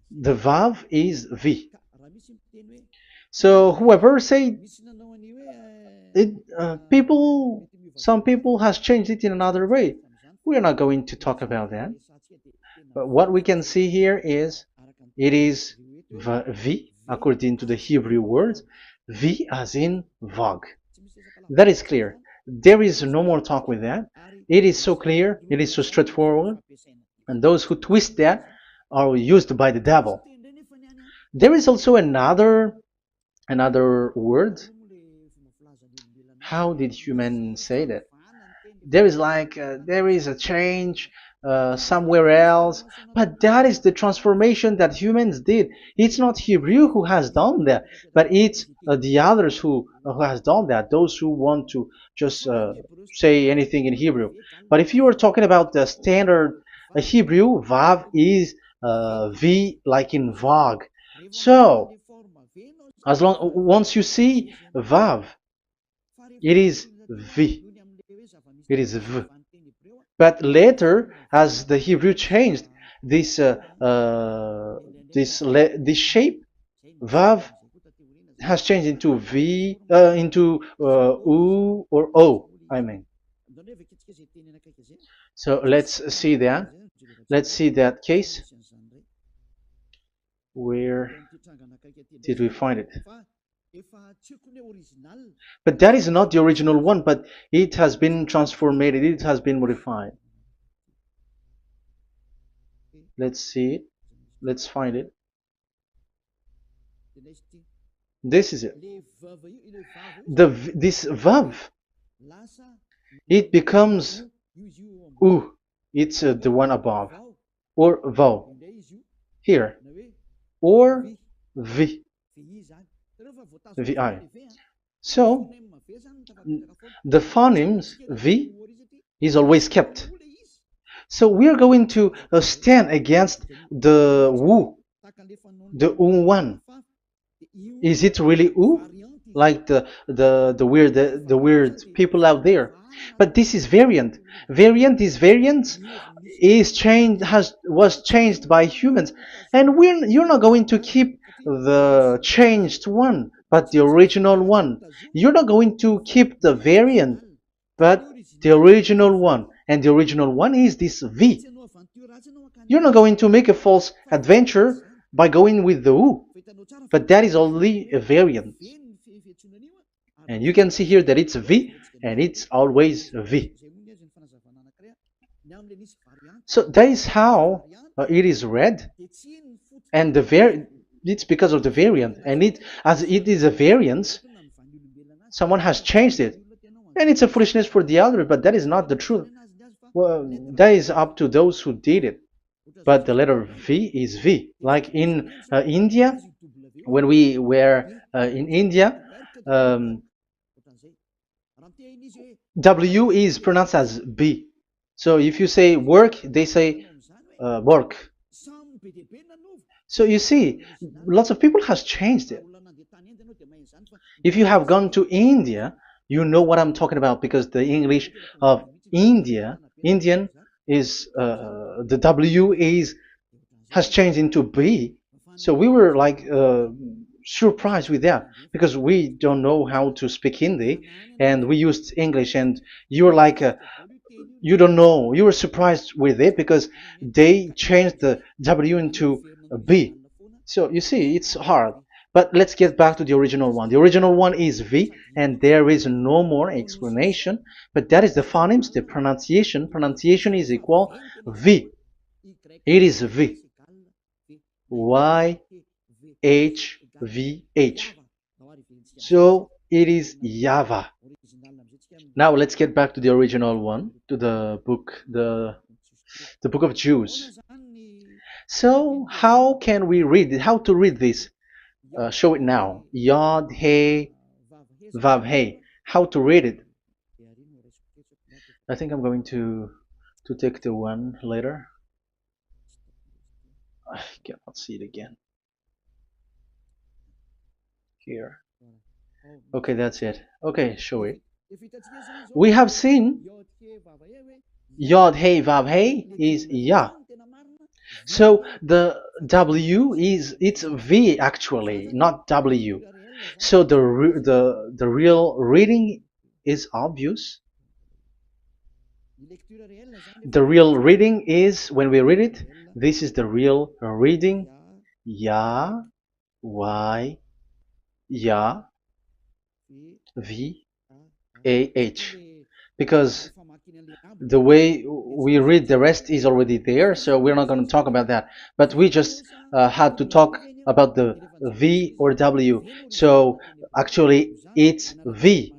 The Vav is V. So whoever say it, some people has changed it in another way. We are not going to talk about that. But what we can see here is it is V according to the Hebrew word, V as in Vag. That is clear. There is no more talk with that. It is so clear, it is so straightforward, and those who twist that are used by the devil. There is also another word. How did humans say that? There is there is a change somewhere else, but that is the transformation that humans did. It's not Hebrew who has done that, but it's the others who has done that. Those who want to just say anything in Hebrew. But if you are talking about the standard Hebrew, Vav is V like in Vag. So as long once you see Vav, it is V. It is V. But later, as the Hebrew changed, this this shape, Vav, has changed into V, into U or O. I mean. So let's see that. Let's see that case. Where did we find it? But that is not the original one, but it has been transformed, it has been modified. Let's see it. Let's find it. This is it. This Vav, it becomes U. It's the one above. Or Vav. Here. Or V. VI. So the phonemes V is always kept. So we are going to stand against the Wu, the U1. Is it really U? Like the weird people out there. But this is variant. This variant is changed was changed by humans, and you're not going to keep the changed one, but the original one. You're not going to keep the variant, but the original one, and the original one is this V. You're not going to make a false adventure by going with the U, but that is only a variant. And you can see here that it's V, and it's always V. So that is how it is read, and it's because of the variant, and as it is a variance, someone has changed it, and it's a foolishness for the other, but that is not the truth. Well, that is up to those who did it. But the letter V is V. Like in India, when we were in India, W is pronounced as B. So if you say work, they say work. So you see, lots of people has changed it. If you have gone to India, you know what I'm talking about, because the English of Indian is the W has changed into B. So we were like surprised with that, because we don't know how to speak Hindi, and we used English, and you were like you don't know, you were surprised with it because they changed the W into a B. So you see, it's hard. But let's get back to the original one. The original one is V, and there is no more explanation. But that is the phonemes, the pronunciation. Pronunciation is equal V. It is V. Y H V H. So it is YAHVAH. Now let's get back to the original one, to the book, the book of Jews. So how can we read it? How to read this? Show it now. Yod He Vav He. How to read it? I think I'm going to take the one later. I cannot see it again. Here. Okay, that's it. Okay, show it. We have seen Yod He Vav He is Yah. So the W is it's V actually, not W. So the real reading is obvious. The real reading is when we read it. This is the real reading. Ya, Y, Ya, V, A, H. Because the way we read the rest is already there, so we're not going to talk about that. But we just had to talk about the V or W. So actually, it's V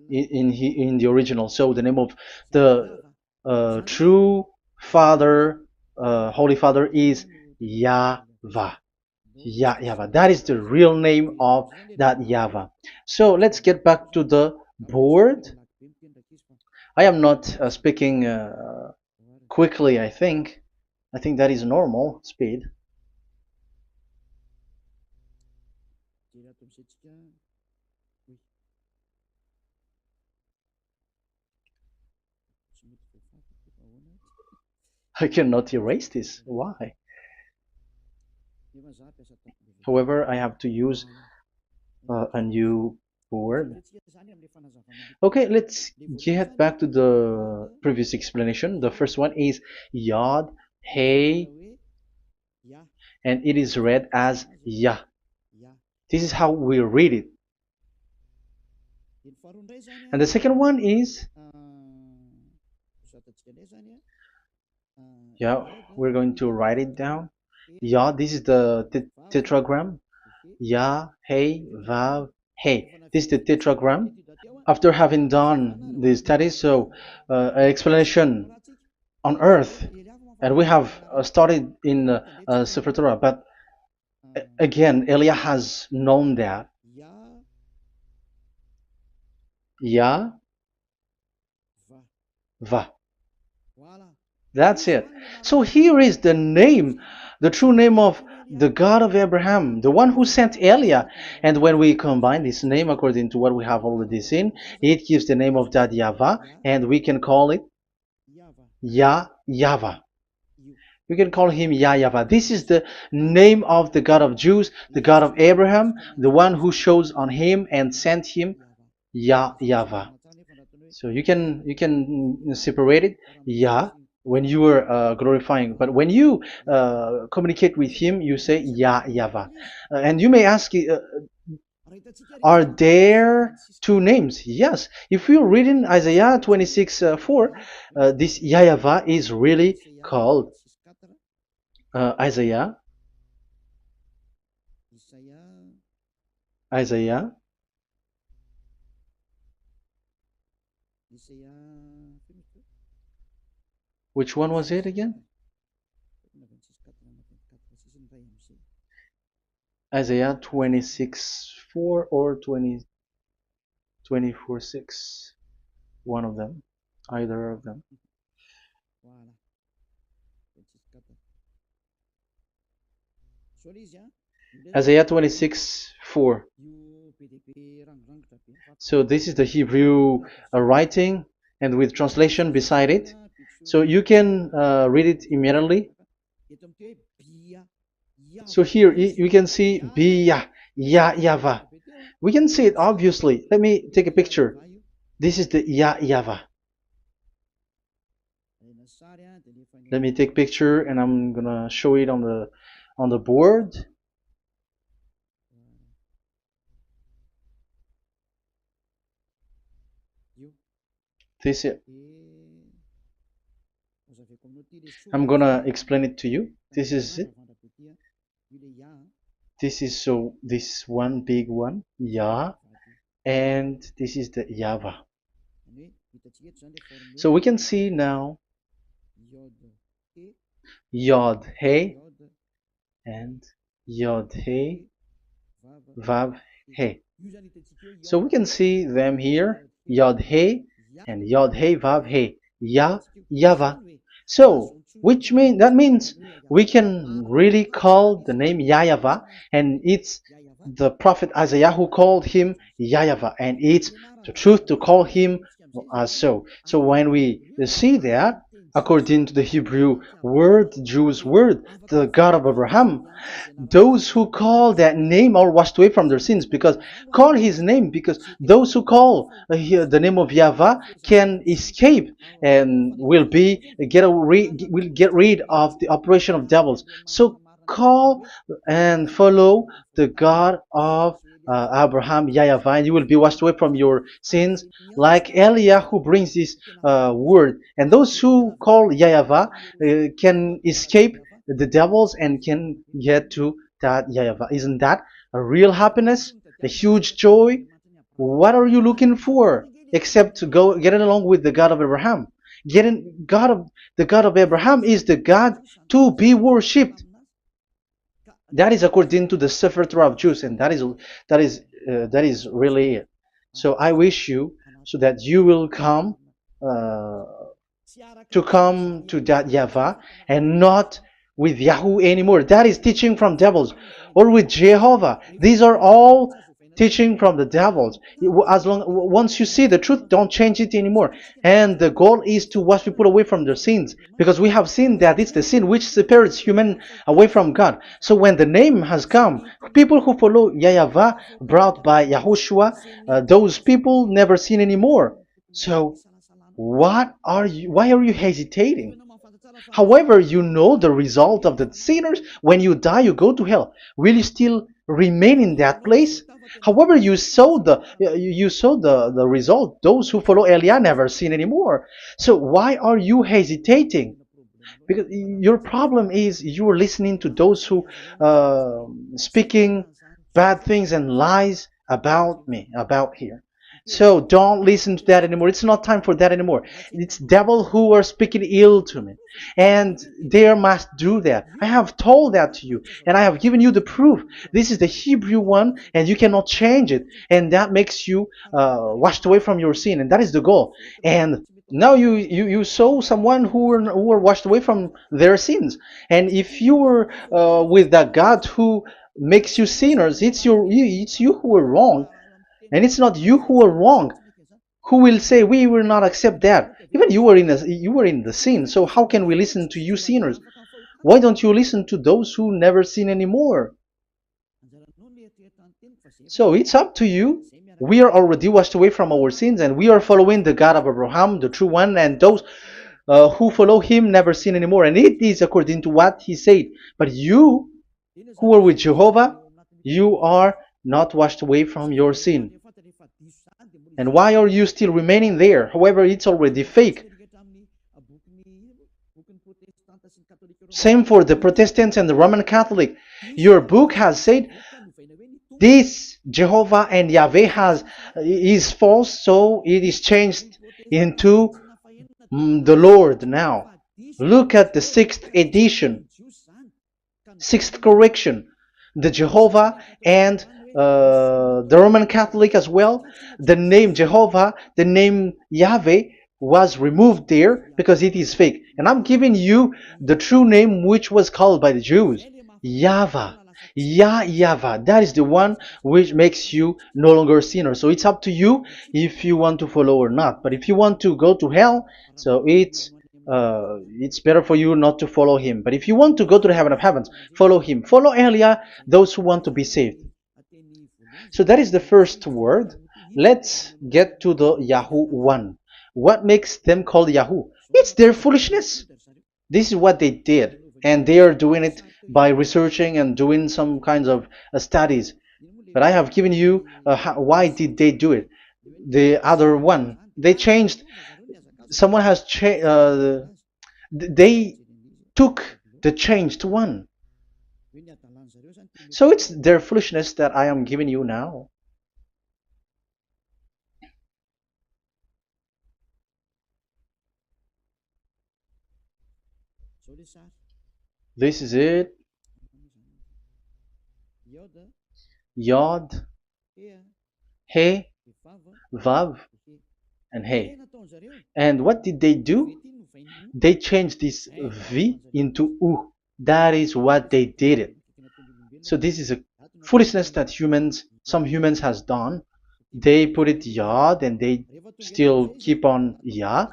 in the original. So the name of the true Father, Holy Father, is YAHVAH. YAHVAH. That is the real name of that YAHVAH. So let's get back to the board. I am not speaking quickly, I think. I think that is normal speed. I cannot erase this. Why? However, I have to use a new board. Okay, let's get back to the previous explanation. The first one is Yod, Hey, and it is read as Yah. This is how we read it. And the second one is, yeah, we're going to write it down. Yod, this is the tetragram. Yah, Hey, Vav, Hey. This is the tetragram. After having done the studies, so an explanation on earth, and we have started in Sefer Torah, but again, Elia has known that. Yah, Va. That's it. So here is the name, the true name of the God of Abraham, the one who sent Elia. And when we combine this name according to what we have already seen, it gives the name of that YAHVAH, and we can call it YAHVAH. We can call him YAHVAH. This is the name of the God of Jews, the God of Abraham, the one who shows on him and sent him, YAHVAH. So you can separate it, Yah, when you are glorifying, but when you communicate with him, you say YAHVAH. And you may ask, are there two names? Yes. If you read in Isaiah 26:4, this YAHVAH is really called Isaiah 26. Which one was it again? Isaiah 26:4 or 24:6. One of them. Either of them. Isaiah 26:4. So this is the Hebrew writing, and with translation beside it. So you can read it immediately. So here you can see Biyah, YAHVAH. We can see it obviously. Let me take a picture. This is the YAHVAH. Let me take picture, and I'm gonna show it on the board. This is it. I'm gonna explain it to you. This is it. This is this one big one, Yah, and this is the YAHVAH. So we can see now Yod He and Yod He Vav He. So we can see them here, Yod He and Yod He Vav He, YAHVAH. So that means we can really call the name YAHVAH, and it's the prophet Isaiah who called him YAHVAH, and it's the truth to call him as so. So when we see that, according to the Hebrew word, Jewish word, the God of Abraham. Those who call that name are washed away from their sins, because call his name, because those who call the name of Yahweh can escape and will get rid of the operation of devils. So call and follow the God of Abraham, Yahweh, and you will be washed away from your sins, like Eliah who brings this word. And those who call Yahweh can escape the devils and can get to that Yahweh. Isn't that a real happiness, a huge joy? What are you looking for except to go getting along with the God of Abraham? The God of Abraham is the God to be worshipped. That is according to the Sefer Torah of Jews, and that is really it. So I wish you so that you will uh, come to that Yahweh and not with Yahoo anymore. That is teaching from devils, or with Jehovah. These are all teaching from the devils. As long once you see the truth, don't change it anymore. And the goal is to wash people away from their sins, because we have seen that it's the sin which separates human away from God. So when the name has come, people who follow Yahweh brought by Yahushua, those people never sin anymore. So why are you hesitating? However, you know the result of the sinners. When you die, you go to hell. Will you still remain in that place? However, you saw the result. Those who follow Eliah never sin anymore. So why are you hesitating? Because your problem is you're listening to those who speaking bad things and lies about me, about here. So don't listen to that anymore. It's not time for that anymore. It's devil who are speaking ill to me, and they must do that. I have told that to you, and I have given you the proof. This is the Hebrew one, and you cannot change it, and that makes you washed away from your sin, and that is the goal. And now you saw someone who were washed away from their sins, and if you were with that God who makes you sinners, it's you who are wrong, and it's not you who are wrong. Who will say we will not accept that? Even you were in the sin, so how can we listen to you sinners? Why don't you listen to those who never sin anymore? So it's up to you. We are already washed away from our sins, and we are following the God of Abraham, the true one, and those who follow him never sin anymore. And it is according to what he said. But you who are with Jehovah, you are not washed away from your sin. And why are you still remaining there? However, it's already fake. Same for the Protestants and the Roman Catholic. Your book has said this Jehovah and Yahweh is false, so it is changed into the Lord now. Look at the 6th edition, 6th correction. The Jehovah and the Roman Catholic as well. The name Jehovah, the name Yahweh was removed there because it is fake. And I'm giving you the true name which was called by the Jews, YAHVAH. YAHVAH. That is the one which makes you no longer a sinner. So it's up to you if you want to follow or not. But if you want to go to hell, so it's better for you not to follow him. But if you want to go to the heaven of heavens, follow him. Follow Eliah, those who want to be saved. So that is the first word. Let's get to the Yahoo one. What makes them called Yahoo? It's their foolishness. This is what they did, and they are doing it by researching and doing some kinds of studies. But I have given you why did they do it. The other one, they changed. Someone has changed. They took the changed one. So it's their foolishness that I am giving you now. This is it. Yod, He, Vav, and He. And what did they do? They changed this V into U. That is what they did it. So this is a foolishness that some humans has done. They put it Yod and they still keep on Yah.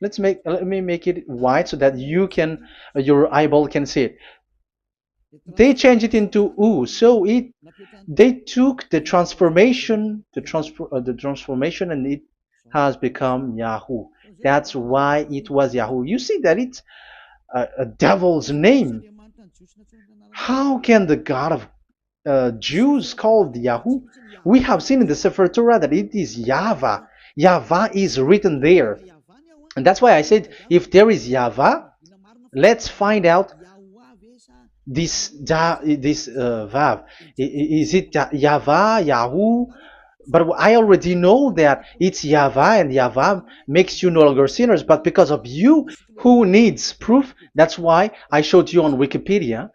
Let me make it white so that you can your eyeball can see it. They changed it into U, so it they took the transformation, the transformation, and it has become Yahoo. That's why it was Yahoo. You see that it's a devil's name. How can the God of Jews called Yahoo? We have seen in the Sefer Torah that it is YAHVAH. YAHVAH is written there. And that's why I said, if there is YAHVAH, let's find out this Vav. Is it YAHVAH, Yahoo? But I already know that it's YAHVAH, and YAHVAH makes you no longer sinners. But because of you, who needs proof, that's why I showed you on Wikipedia,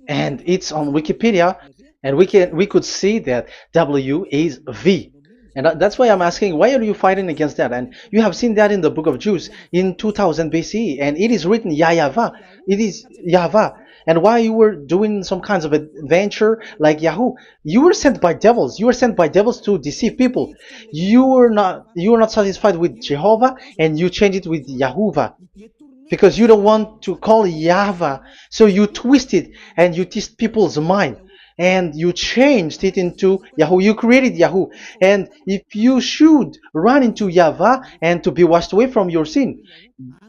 and it's on Wikipedia, and we could see that W is V. And that's why I'm asking, why are you fighting against that? And you have seen that in the book of Jude in 2000 BCE, and it is written YAHVAH. It is YAHVAH. And why you were doing some kinds of adventure like Yahoo? You were sent by devils. You were sent by devils to deceive people. You were not satisfied with Jehovah, and you changed it with Yahuwah because you don't want to call Yahvah. So you twist it and you twist people's mind, and you changed it into Yahoo. You created Yahoo. And if you should run into Yahvah and to be washed away from your sin,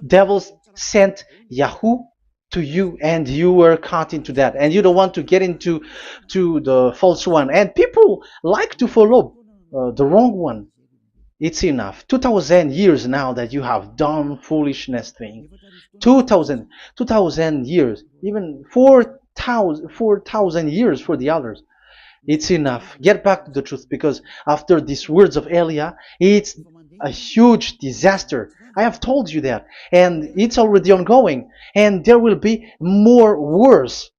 devils sent Yahoo to you, and you were caught into that, and you don't want to get into the false one, and people like to follow the wrong one. It's enough. 2000 years now that you have done foolishness thing. 2000 years, even 4,000 years for the others. It's enough. Get back to the truth, because after these words of Elia, it's a huge disaster. I have told you that, and it's already ongoing, and there will be more worse.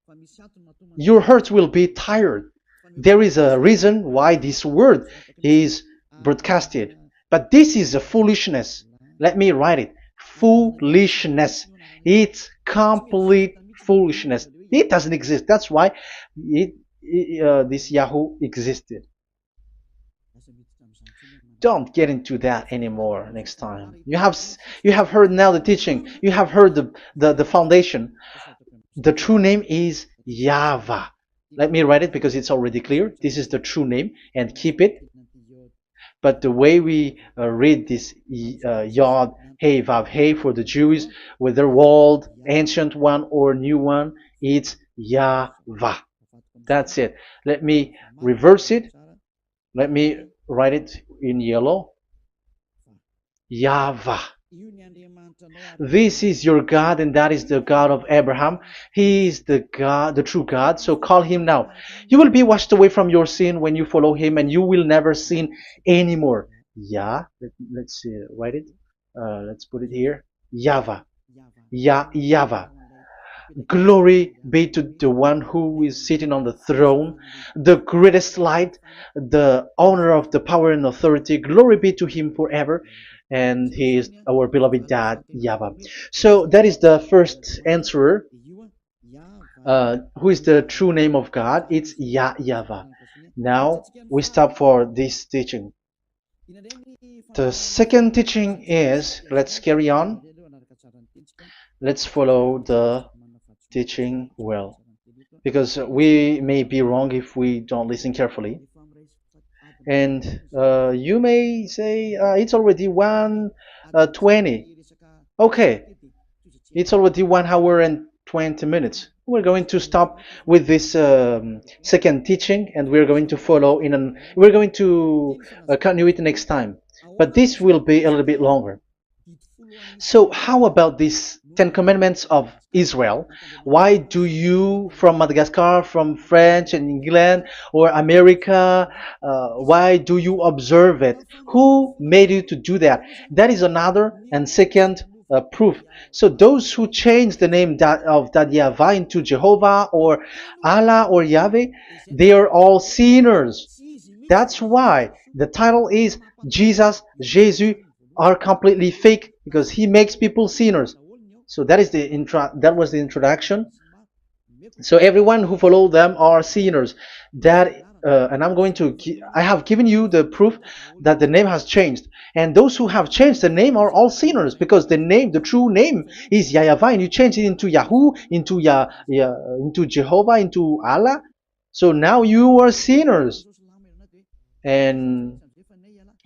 Your hearts will be tired. There is a reason why this word is broadcasted, but this is a foolishness. Let me write it. Foolishness. It's complete foolishness. It doesn't exist. That's why this Yahoo existed. Don't get into that anymore next time. You have heard now the teaching. You have heard the foundation. The true name is YAHVAH. Let me write it because it's already clear. This is the true name, and keep it. But the way we read this Yod, Hey, Vav, Hey for the Jews, whether old, ancient one or new one, it's YAHVAH. That's it. Let me reverse it. Let me write it in yellow. YAHVAH. This is your God, and that is the God of Abraham. He is the God, the true God. So call him now. You will be washed away from your sin when you follow him, and you will never sin anymore. Let's write it. Let's put it here. YAHVAH. YAHVAH. Glory be to the one who is sitting on the throne, the greatest light, the owner of the power and authority. Glory be to him forever. And he is our beloved dad, YAHVAH. So that is the first answer. Who is the true name of God? It's YAHVAH. Now we stop for this teaching. The second teaching is, let's carry on. Let's follow the teaching well, because we may be wrong if we don't listen carefully. And you may say it's already 1:20. Okay, it's already 1 hour and 20 minutes. We're going to stop with this second teaching, and we're going to follow we're going to continue it next time. But this will be a little bit longer. So how about these 10 commandments of Israel? Why do you from Madagascar, from France and England or America, why do you observe it? Who made you to do that? That is another and second proof. So those who change the name of that YAHVAH into Jehovah or Allah or Yahweh, they are all sinners. That's why the title is Jesus are completely fake, because he makes people sinners. So that is that was the introduction. So everyone who follow them are sinners. That and I have given you the proof that the name has changed. And those who have changed the name are all sinners, because the true name is YAHVAH, and you change it into Yahoo, into Jehovah, into Allah. So now you are sinners, and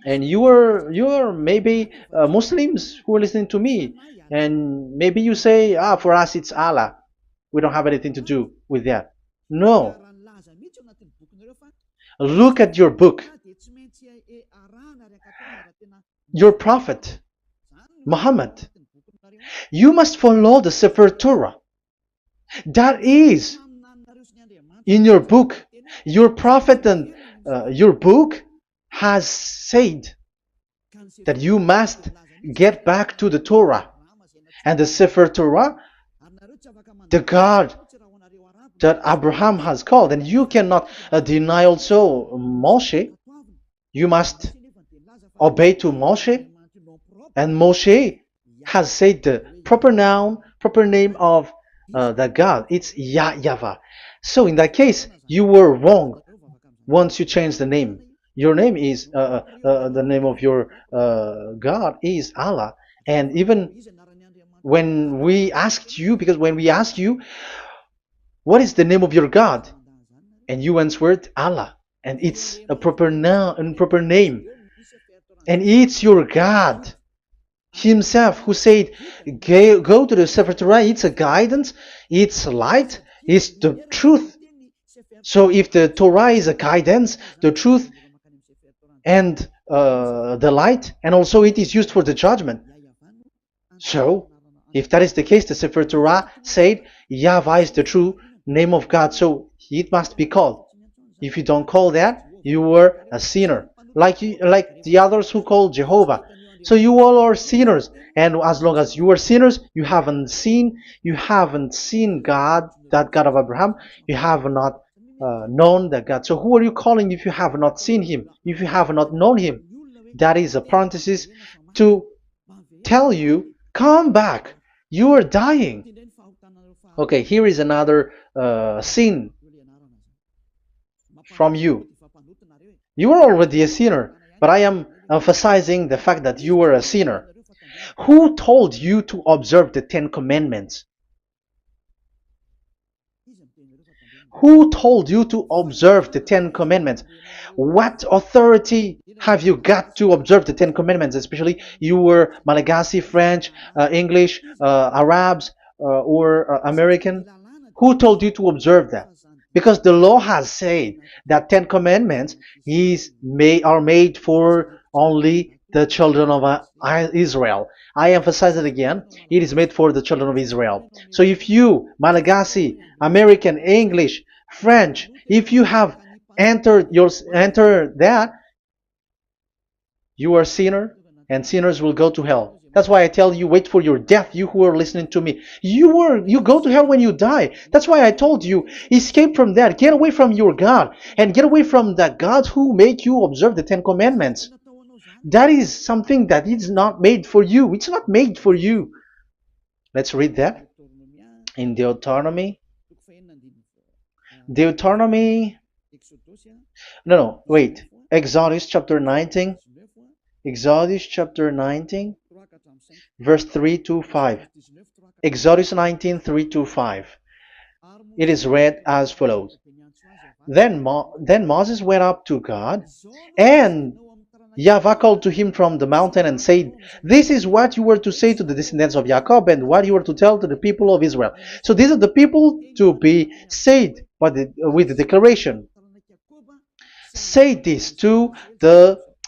you are maybe Muslims who are listening to me, and maybe you say, for us it's Allah. We don't have anything to do with that. No, look at your book. Your prophet, Muhammad. You must follow the Sefer Torah. That is in your book. Your prophet and your book has said that you must get back to the Torah. And the Sefer Torah, the God that Abraham has called. And you cannot deny also Moshe. You must obey to Moshe. And Moshe has said the proper name of the God. It's YAHVAH. So in that case, you were wrong once you change the name. Your name is, the name of your God is Allah. And even when we asked you, because when we asked you, what is the name of your God? And you answered Allah. And it's a proper name. And it's your God Himself who said, go to the Sefer Torah. It's a guidance, it's light, it's the truth. So if the Torah is a guidance, the truth, and the light, and also it is used for the judgment. So if that is the case, the Sefer Torah said YAHVAH is the true name of God, so it must be called. If you don't call that, you were a sinner, like the others who call Jehovah. So you all are sinners, and as long as you are sinners, you haven't seen God, that God of Abraham. You have not known that God. So who are you calling if you have not seen Him? If you have not known Him? That is a parenthesis to tell you, come back. You are dying. Okay, here is another sin from you. You are already a sinner, but I am emphasizing the fact that you were a sinner. Who told you to observe the 10 Commandments? Who told you to observe the 10 Commandments? What authority have you got to observe the 10 Commandments? Especially you were Malagasy, French, English, Arabs, or American. Who told you to observe that? Because the law has said that 10 Commandments are made for only the children of Israel. I emphasize it again. It is made for the children of Israel. So if you, Malagasy, American, English, French, if you have entered that, you are a sinner, and sinners will go to hell. That's why I tell you, wait for your death, you who are listening to me. You go to hell when you die. That's why I told you, escape from that. Get away from your God, and get away from the God who make you observe the 10 Commandments. That is something that is not made for you. It's not made for you. Let's read that in Deuteronomy. Exodus chapter 19. Exodus chapter 19, verse 3 to 5. Exodus 19, 3 to 5. It is read as follows. Then Moses went up to God, and YAHVAH called to him from the mountain and said, this is what you were to say to the descendants of Jacob, and what you were to tell to the people of Israel. So these are the people to be saved with the declaration. Say this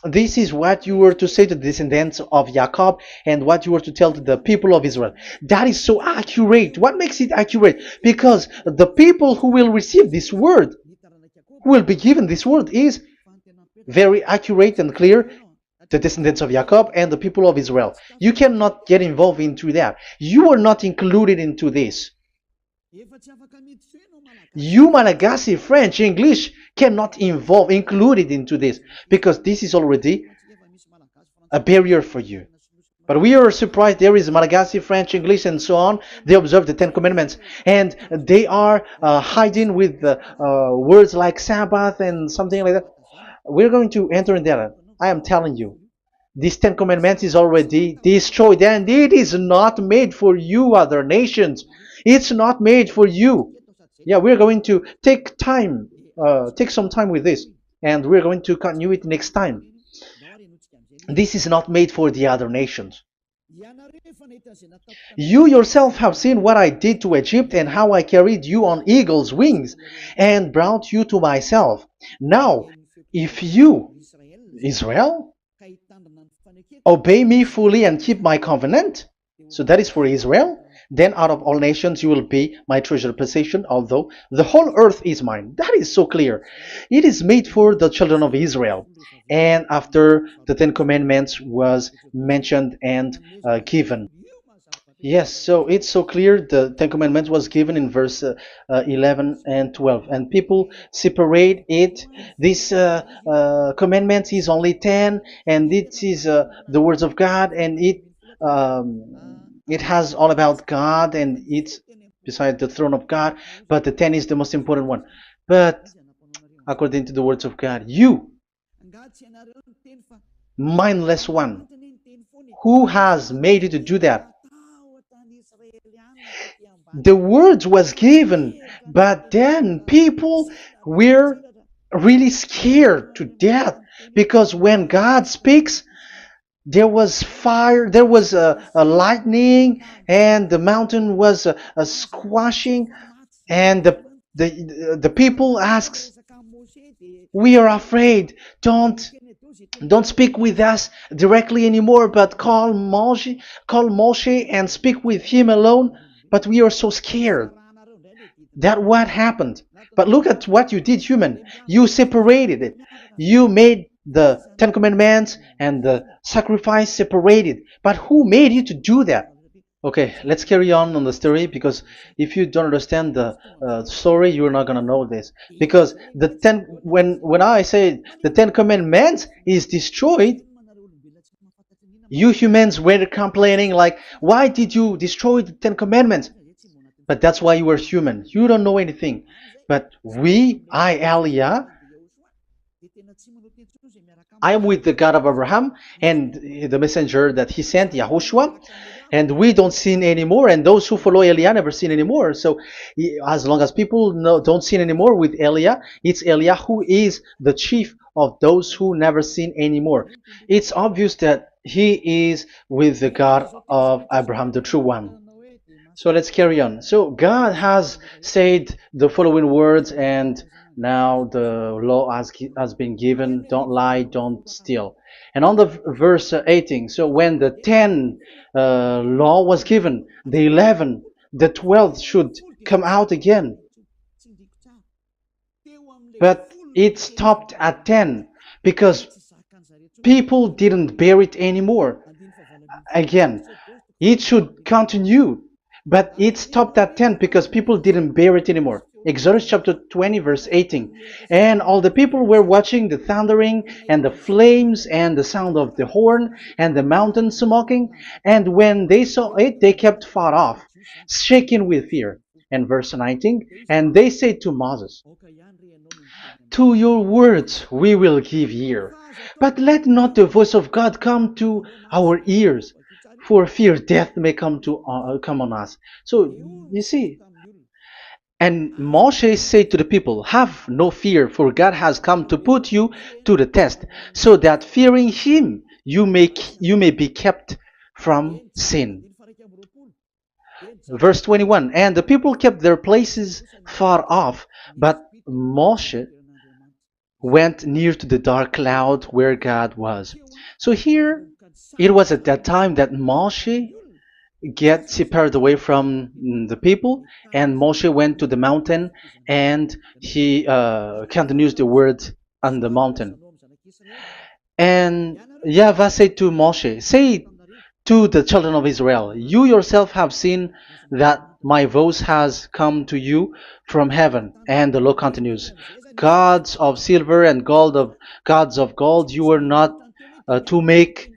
this is what you were to say to the descendants of Jacob, and what you were to tell to the people of Israel. That is so accurate. What makes it accurate? Because the people who will receive this word, who will be given this word, is very accurate and clear, the descendants of Jacob and the people of Israel. You cannot get involved into that. You are not included into this. You, Malagasy, French, English, cannot included into this, because this is already a barrier for you. But we are surprised there is Malagasy, French, English, and so on. They observe the Ten Commandments, and they are hiding with words like Sabbath and something like that. We're going to enter in there. I am telling you, this Ten Commandments is already destroyed, and it is not made for you, other nations. It's not made for you. Yeah, we're going to take some time with this, and we're going to continue it next time. This is not made for the other nations. You yourself have seen what I did to Egypt and how I carried you on eagle's wings and brought you to myself. Now, if you, Israel, obey me fully and keep my covenant, so that is for Israel, then out of all nations you will be my treasured possession, although the whole earth is mine. That is so clear. It is made for the children of Israel. And after the Ten Commandments was mentioned and given. Yes, so it's so clear. The Ten Commandments was given in verse 11 and 12, and people separate it. This commandment is only 10, and it is the words of God, and it has all about God, and it's beside the throne of God. But the 10 is the most important one. But according to the words of God, you, mindless one, who has made you to do that? The word was given, but then people were really scared to death because when God speaks, there was fire, there was a lightning, and the mountain was a squashing, and the people asks, "We are afraid. Don't speak with us directly anymore, but call Moshe and speak with him alone." But we are so scared. That what happened. But look at what you did, human. You separated it. You made the Ten Commandments and the sacrifice separated. But who made you to do that? Okay, let's carry on the story because if you don't understand the story, you're not gonna know this. Because when I say the Ten Commandments is destroyed, you humans were complaining like, why did you destroy the Ten Commandments? But that's why you were human. You don't know anything. But Elia, I am with the God of Abraham and the messenger that he sent, YAHOSHUAH, and we don't sin anymore, and those who follow Elia never sin anymore. So as long as people don't sin anymore with Elia, it's Elia who is the chief of those who never sin anymore. It's obvious that he is with the God of Abraham, the true one. So let's carry on. So God has said the following words, and now the law has been given. Don't lie, don't steal. And on the verse 18, so when the 10 law was given, the 11, the 12th should come out again. But it stopped at 10 because people didn't bear it anymore. Again, it should continue. But it stopped at 10 because people didn't bear it anymore. Exodus chapter 20 verse 18. And all the people were watching the thundering and the flames and the sound of the horn and the mountain smoking. And when they saw it, they kept far off, shaking with fear. And verse 19. And they said to Moses, "To your words we will give ear, but let not the voice of God come to our ears, for fear death may come on us." So you see, and Moshe said to the people, "Have no fear, for God has come to put you to the test, so that fearing Him you may be kept from sin." Verse 21, and the people kept their places far off, but Moshe went near to the dark cloud where God was. So here, it was at that time that Moshe get separated away from the people, and Moshe went to the mountain and he continues the word on the mountain. And YAHVAH said to Moshe, "Say to the children of Israel, you yourself have seen that my voice has come to you from heaven." And the law continues, "Gods of silver and gods of gold you were not to make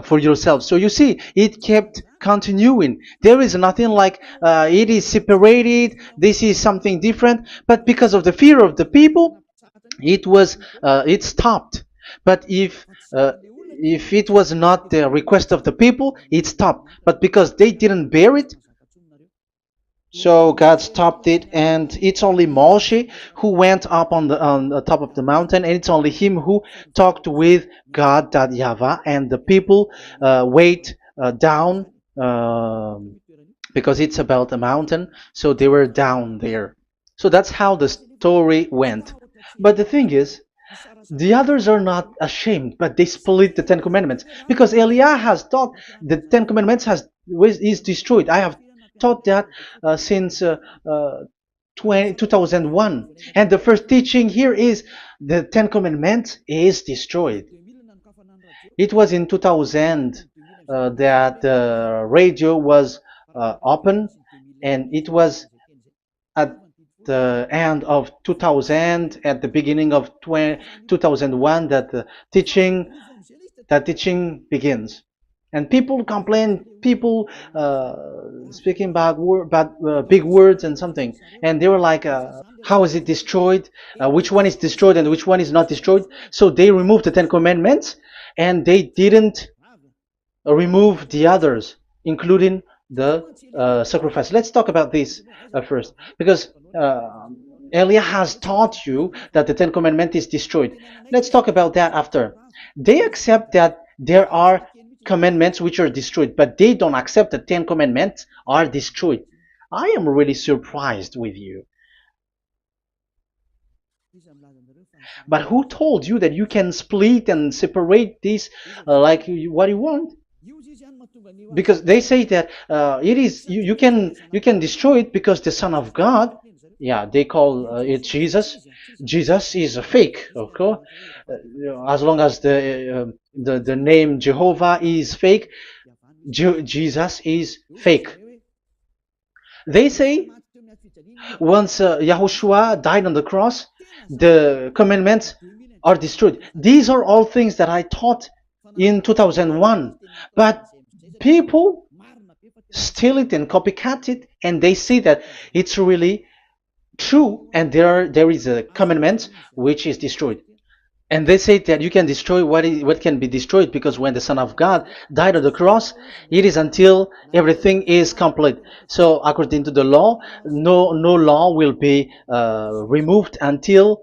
for yourself. So you see, it kept continuing. There is nothing like it is separated. This is something different. But because of the fear of the people, it stopped. But if it was not the request of the people, it stopped. But because they didn't bear it, so God stopped it, and it's only Moshe who went up on the top of the mountain, and it's only him who talked with God, that YAHVAH, and the people wait down, because it's about a mountain, so they were down there. So that's how the story went. But the thing is, the others are not ashamed, but they split the Ten Commandments, because Eliah has taught the Ten Commandments is destroyed. I have taught that since 2001, and the first teaching here is the Ten Commandments is destroyed. It was in 2000 that the radio was open, and it was at the end of 2000, at the beginning of 2001, that the teaching begins. And people complain, people speaking bad big words and something, and they were like, how is it destroyed? Which one is destroyed and which one is not destroyed? So they removed the Ten Commandments, and they didn't remove the others, including the sacrifice. Let's talk about this first, because Elia has taught you that the Ten Commandments is destroyed. Let's talk about that after. They accept that there are commandments which are destroyed, but they don't accept that 10 commandments are destroyed. I am really surprised with you. But who told you that you can split and separate this like what you want? Because they say that it is you can destroy it because the Son of God, yeah, they call it Jesus. Jesus is a fake, okay? As long as the name Jehovah is fake, Jesus is fake. They say once Yahushua died on the cross, the commandments are destroyed. These are all things that I taught in 2001, but people steal it and copycat it, and they see that it's really true, and there is a commandment which is destroyed. And they say that you can destroy what can be destroyed, because when the Son of God died on the cross, it is until everything is complete. So according to the law, no law will be removed until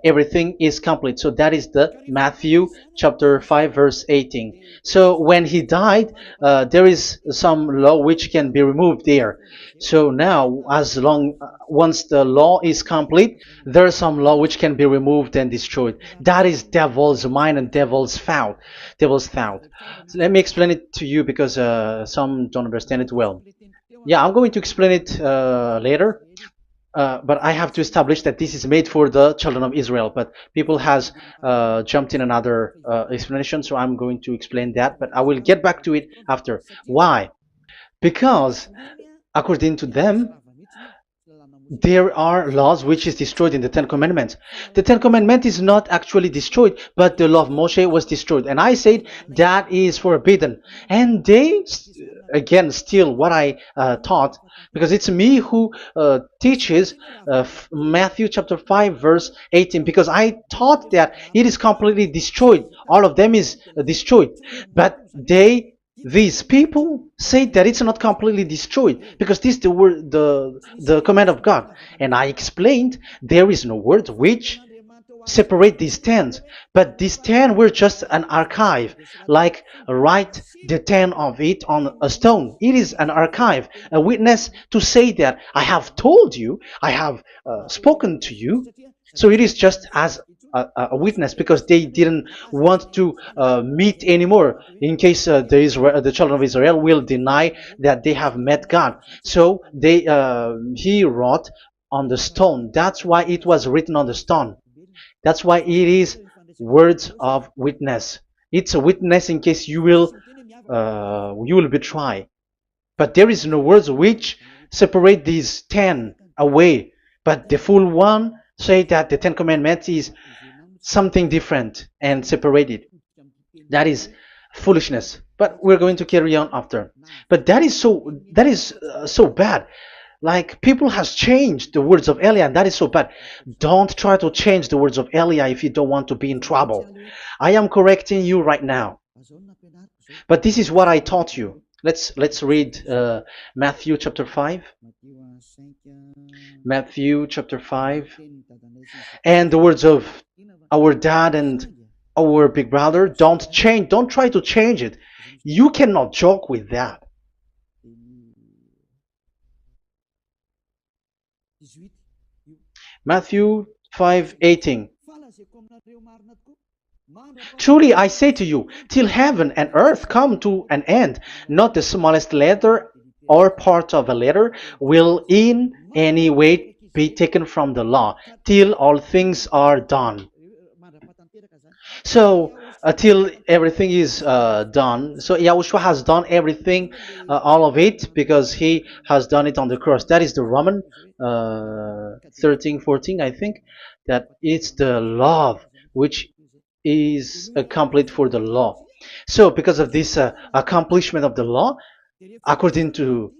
everything is complete. So that is the Matthew chapter 5 verse 18. So when he died, there is some law which can be removed there. So now, once the law is complete, there is some law which can be removed and destroyed. That is devil's mind and devil's thought. Devil's thought. So let me explain it to you, because some don't understand it well. Yeah, I'm going to explain it later. But I have to establish that this is made for the children of Israel. But people has jumped in another explanation, so I'm going to explain that. But I will get back to it after. Why? Because according to them, there are laws which is destroyed in the Ten Commandments. The Ten Commandments is not actually destroyed, but the law of Moshe was destroyed. And I said that is forbidden. And they, again, steal what I taught, because it's me who teaches Matthew chapter 5 verse 18, because I taught that it is completely destroyed. All of them is destroyed. But these people say that it's not completely destroyed, because this is the word, the command of God. And I explained there is no word which separate these 10, but these 10 were just an archive, like write the 10 of it on a stone. It is an archive, a witness to say that I have told you, I have spoken to you. So it is just as a witness, because they didn't want to meet anymore, in case the children of Israel will deny that they have met God. So he wrote on the stone. That's why it was written on the stone. That's why it is words of witness. It's a witness in case you will betray. But there is no words which separate these 10 away. But the full one say that the 10 commandments is something different and separated. That is foolishness. But we're going to carry on after. But that is so bad. Like people has changed the words of Elia, and that is so bad. Don't try to change the words of Elia if you don't want to be in trouble. I am correcting you right now. But this is what I taught you. Let's read Matthew chapter 5. Matthew chapter 5. And the words of our dad and our big brother, don't try to change it. You cannot joke with that. Matthew 5:18. Truly I say to you, till heaven and earth come to an end, not the smallest letter or part of a letter will in any way be taken from the law, till all things are done. So until everything is done, so Yahushua has done everything, all of it, because he has done it on the cross. That is the Roman 13, 14, I think, that it's the love which is complete for the law. So because of this accomplishment of the law, according to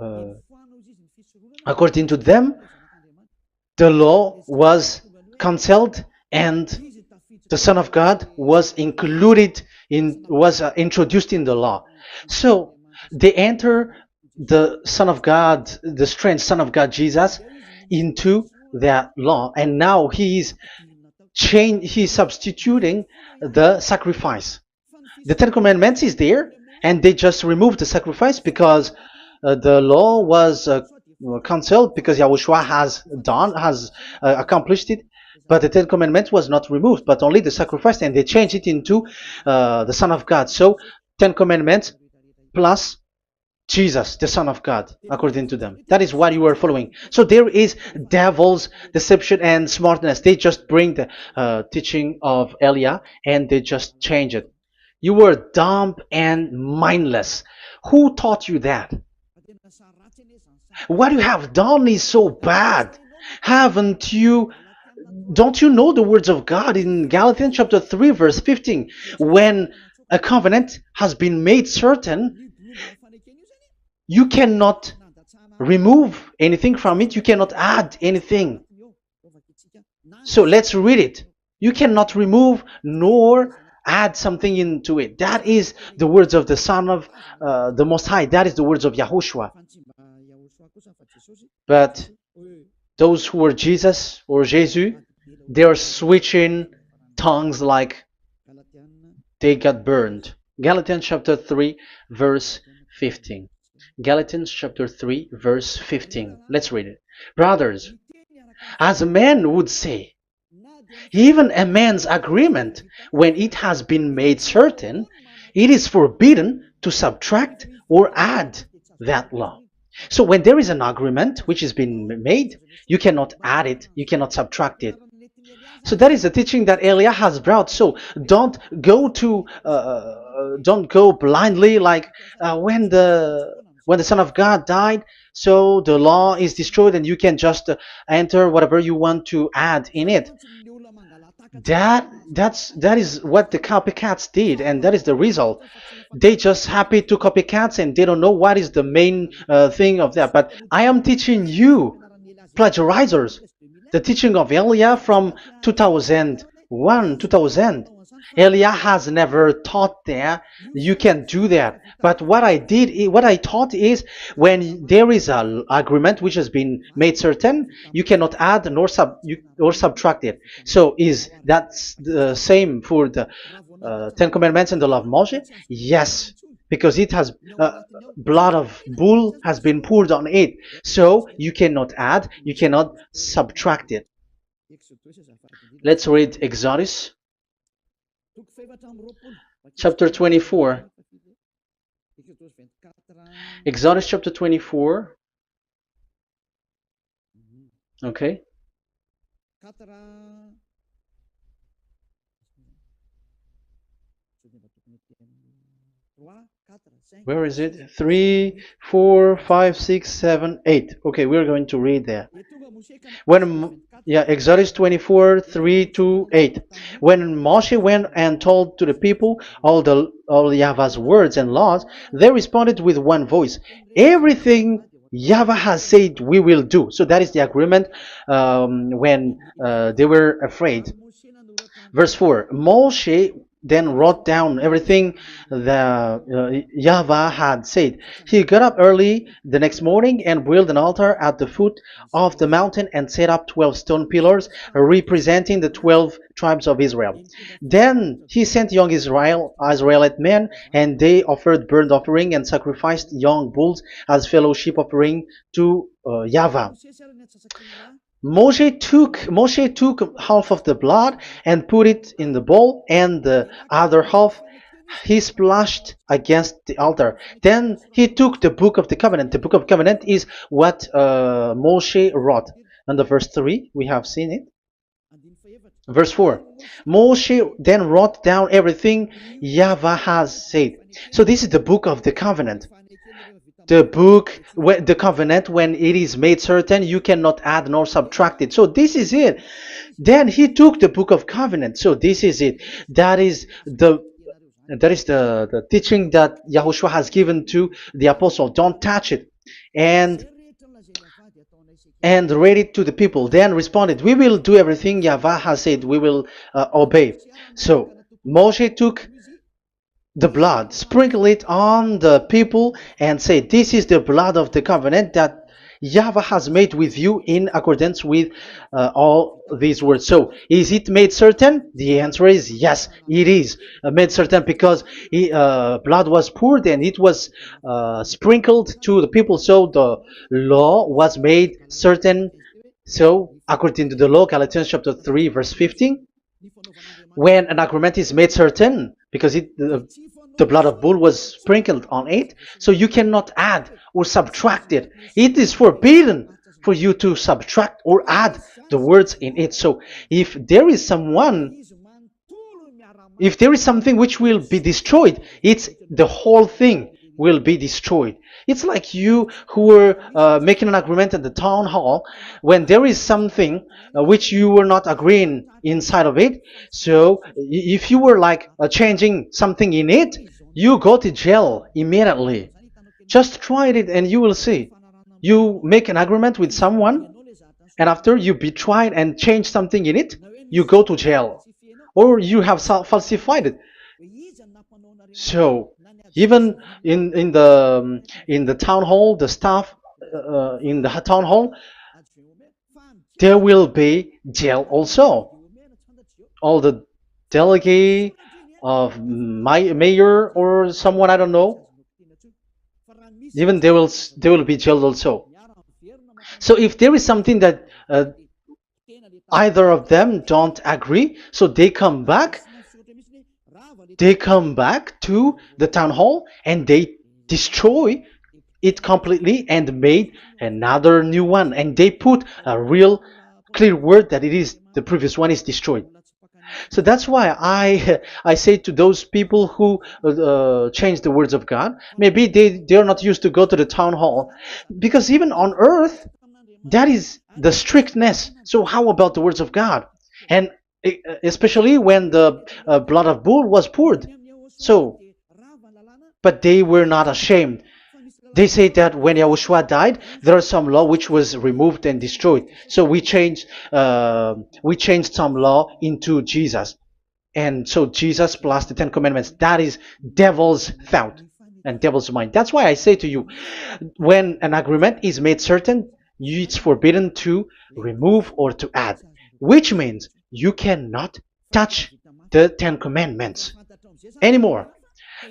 uh, according to them, the law was cancelled and the Son of God was included in was introduced in the law. So they enter the Son of God, the strange Son of God Jesus, into that law, and now he's substituting the sacrifice. The Ten Commandments is there, and they just removed the sacrifice because the law was cancelled because Yahushua has accomplished it. But the Ten Commandments was not removed, but only the sacrifice, and they changed it into the Son of God. So Ten Commandments plus Jesus, the Son of God, according to them. That is what you are following. So there is devil's deception and smartness. They just bring the teaching of Elia and they just change it. You were dumb and mindless. Who taught you that? What you have done is so bad. Haven't you? Don't you know the words of God in Galatians chapter 3, verse 15? When a covenant has been made certain, you cannot remove anything from it, you cannot add anything. So let's read it. You cannot remove nor add something into it. That is the words of the Son of the Most High. That is the words of Yahushua. But those who are Jesus or Jesus, they are switching tongues like they got burned. Galatians chapter 3, verse 15. Galatians chapter 3, verse 15. Let's read it. Brothers, as a man would say, even a man's agreement, when it has been made certain, it is forbidden to subtract or add that law. So when there is an agreement which has been made, you cannot add it, you cannot subtract it. So that is the teaching that Elia has brought. So don't go blindly like when the Son of God died. So the law is destroyed, and you can just enter whatever you want to add in it. That is what the copycats did, and that is the result. They just happy to copycats, and they don't know what is the main thing of that. But I am teaching you, plagiarizers, the teaching of Elia from 2001, 2000. Elia has never taught that you can do that. But what I taught is when there is an agreement which has been made certain, you cannot add or subtract it. So is that the same for the Ten Commandments and the law of Moshe? Yes, because it has blood of bull has been poured on it. So you cannot add, you cannot subtract it. Let's read Exodus chapter 24. Exodus chapter 24. Okay. Where is it? 3, 4, 5, 6, 7, 8. Okay, we're going to read there. Yeah, Exodus 24, 3 to 8. When Moshe went and told to the people all Yahweh's words and laws, they responded with one voice. Everything Yahweh has said we will do. So that is the agreement when they were afraid. Verse 4, Moshe then wrote down everything the Yahweh had said. He got up early the next morning and built an altar at the foot of the mountain and set up 12 stone pillars representing the 12 tribes of Israel. Then he sent young Israelite men, and they offered burnt offering and sacrificed young bulls as fellowship offering to Yahweh. Moshe took half of the blood and put it in the bowl, and the other half he splashed against the altar. Then he took the book of the covenant. The book of covenant is what Moshe wrote. And the verse 3, we have seen it. Verse 4, Moshe then wrote down everything Yahweh has said. So this is the book of the covenant. The covenant, when it is made certain, you cannot add nor subtract it. So this is it. Then he took the book of covenant. So this is it. That is the teaching that Yahushua has given to the apostle. Don't touch it. And read it to the people. Then responded, we will do everything Yahweh has said. We will obey. So Moshe took the blood, sprinkle it on the people, and say, this is the blood of the covenant that Yahweh has made with you in accordance with all these words. So, is it made certain? The answer is yes, it is made certain, because blood was poured and it was sprinkled to the people. So the law was made certain. So, according to the law, Galatians chapter 3, verse 15, when an agreement is made certain, because the blood of bull was sprinkled on it, so you cannot add or subtract it. It is forbidden for you to subtract or add the words in it. So if there is something which will be destroyed, it's the whole thing will be destroyed. It's like you who were making an agreement at the town hall, when there is something which you were not agreeing inside of it. So if you were like changing something in it, you go to jail immediately. Just try it and you will see. You make an agreement with someone, and after you betray it and change something in it, you go to jail, or you have falsified it. So even in the town hall, the staff in the town hall, there will be jail also. All the delegate of mayor or someone, I don't know, even they will be jailed also. So if there is something that either of them don't agree, so they come back to the town hall and they destroy it completely and made another new one, and they put a real clear word that it is the previous one is destroyed. So that's why I say to those people who change the words of God, maybe they're not used to go to the town hall, because even on earth that is the strictness. So how about the words of God? And especially when the blood of bull was poured. So, but they were not ashamed. They say that when Yahushua died, there is some law which was removed and destroyed. So we changed some law into Jesus, and so Jesus plus the 10 Commandments. That is devil's thought and devil's mind. That's why I say to you, when an agreement is made certain, it's forbidden to remove or to add, which means you cannot touch the 10 Commandments anymore.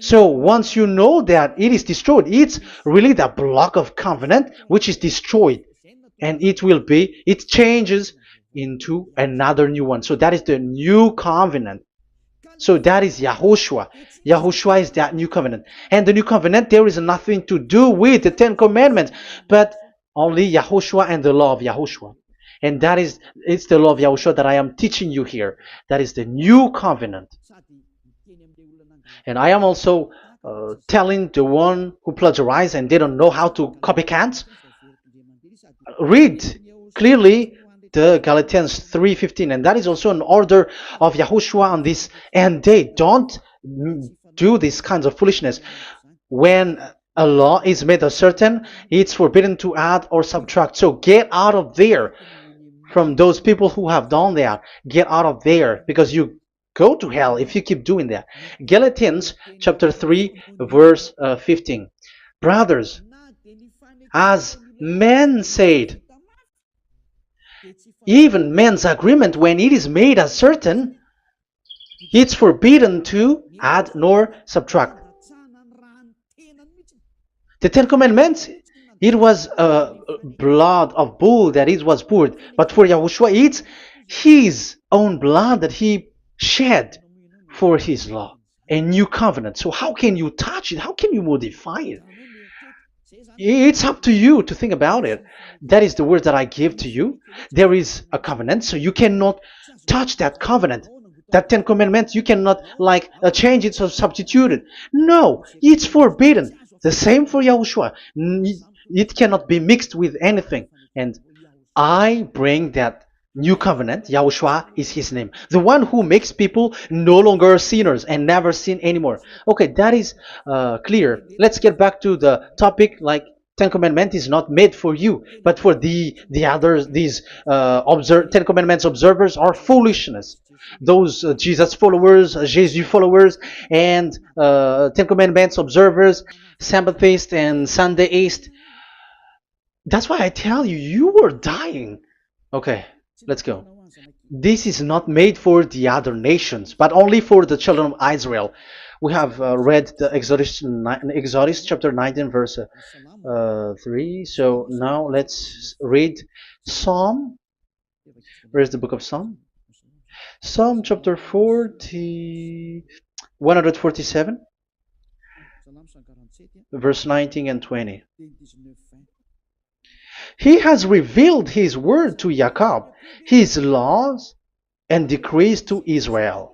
So once you know that it is destroyed, it's really the block of covenant which is destroyed, and it changes into another new one. So that is the new covenant. So that is Yahushua. Yahushua is that new covenant. And the new covenant, there is nothing to do with the 10 Commandments, but only Yahushua and the law of Yahushua. And it's the law of Yahushua that I am teaching you here. That is the new covenant. And I am also telling the one who plagiarize and they don't know how to copycat, read clearly the Galatians 3:15, and that is also an order of Yahushua on this end day. Don't do these kinds of foolishness. When a law is made uncertain, it's forbidden to add or subtract. So get out of there from those people who have done that. Get out of there, because you go to hell if you keep doing that. Galatians chapter 3 verse 15. Brothers, as men said, even men's agreement, when it is made uncertain, it's forbidden to add nor subtract. The Ten Commandments, it was blood of bull that it was poured, but for Yahushua, it's his own blood that he shed for his law, a new covenant. So how can you touch it? How can you modify it? It's up to you to think about it. That is the word that I give to you. There is a covenant, so you cannot touch that covenant. That Ten Commandments, you cannot change it or substitute it. No, it's forbidden. The same for Yahushua. It cannot be mixed with anything. And I bring that new covenant. Yahushua is his name. The one who makes people no longer sinners and never sin anymore. Okay, that is clear. Let's get back to the topic. Ten Commandments is not made for you, but for the others. These Ten Commandments observers are foolishness. Those Jesus followers, Jesus followers, and Ten Commandments observers, Sabbathists and Sundayist. That's why I tell you, you were dying. Okay, let's go. This is not made for the other nations, but only for the children of Israel. We have read the Exodus chapter 19 verse 3. So now let's read Psalm. Where's the book of Psalm? Psalm chapter 147, verse 19 and 20. He has revealed his word to Jacob, his laws and decrees to Israel.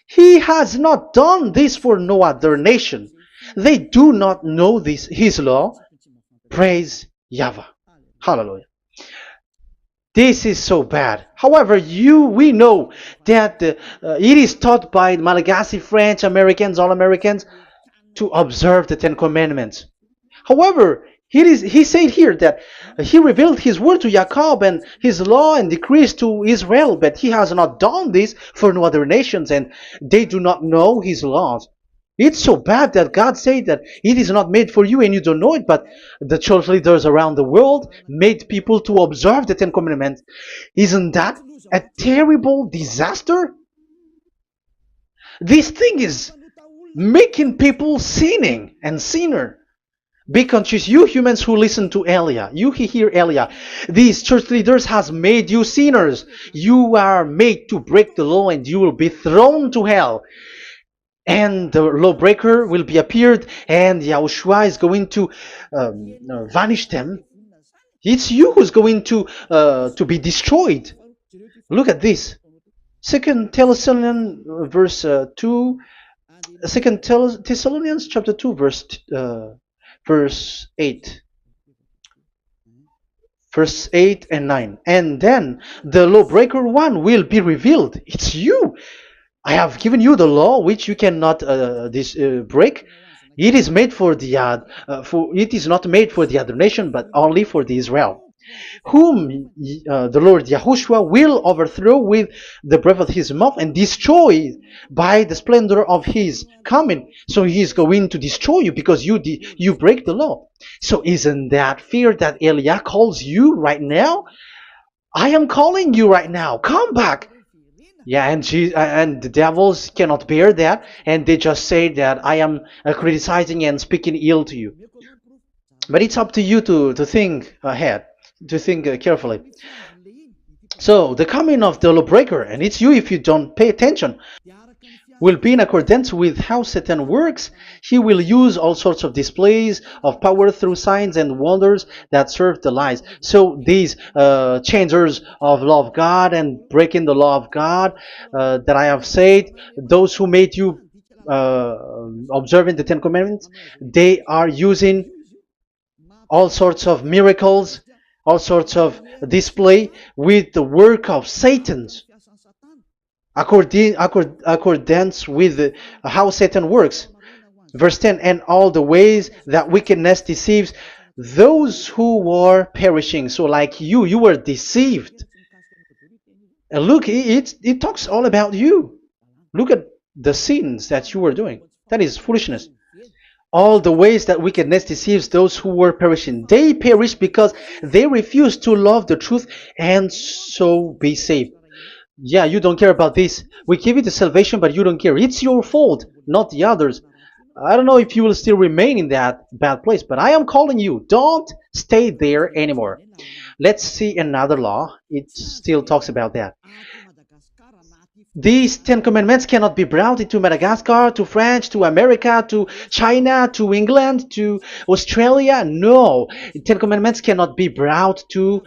He has not done this for no other nation. They do not know this, his law. Praise YAHVAH. Hallelujah. This is so bad. However, we know that it is taught by Malagasy, French, Americans, all Americans, to observe the Ten Commandments. However, he said here that he revealed his word to Jacob and his law and decrees to Israel, but he has not done this for no other nations, and they do not know his laws. It's so bad that God said that it is not made for you and you don't know it, but the church leaders around the world made people to observe the Ten Commandments. Isn't that a terrible disaster? This thing is making people sinning and sinner. Be conscious, you humans who listen to Elia, you hear Elia. These church leaders has made you sinners. You are made to break the law and you will be thrown to hell. And the lawbreaker will be appeared, and Yahushua is going to vanish them. It's you who's going to be destroyed. Look at this. Second Thessalonians verse 2. Second Thessalonians chapter 2 verse 8. Verse 8 and 9. And then the lawbreaker one will be revealed. It's you. I have given you the law which you cannot break. It is made for the it is not made for the other nation, but only for the Israel, whom the Lord Yahushua will overthrow with the breath of his mouth and destroy by the splendor of his coming. So he is going to destroy you because you break the law. So isn't that fear that Elia calls you right now? I am calling you right now. Come back. Yeah, and the devils cannot bear that, and they just say that I am criticizing and speaking ill to you. But it's up to you to think ahead, to think carefully. So the coming of the lawbreaker, and it's you if you don't pay attention. will be in accordance with how Satan works. He will use all sorts of displays of power through signs and wonders that serve the lies. So these changers of law of God and breaking the law of God that I have said, those who made you uh, observing the Ten Commandments, they are using all sorts of miracles, all sorts of display with the work of Satan's accordance with how Satan works. Verse 10, and all the ways that wickedness deceives those who were perishing. So like you were deceived. And look, it talks all about you. Look at the sins that you were doing. That is foolishness. All the ways that wickedness deceives those who were perishing. They perish because they refuse to love the truth and so be saved. Yeah, you don't care about this. We give you the salvation, but you don't care. It's your fault, not the others. I don't know if you will still remain in that bad place, but I am calling you. Don't stay there anymore. Let's see another law. It still talks about that. These Ten Commandments cannot be brought into Madagascar, to France, to America, to China, to England, to Australia. No, Ten Commandments cannot be brought to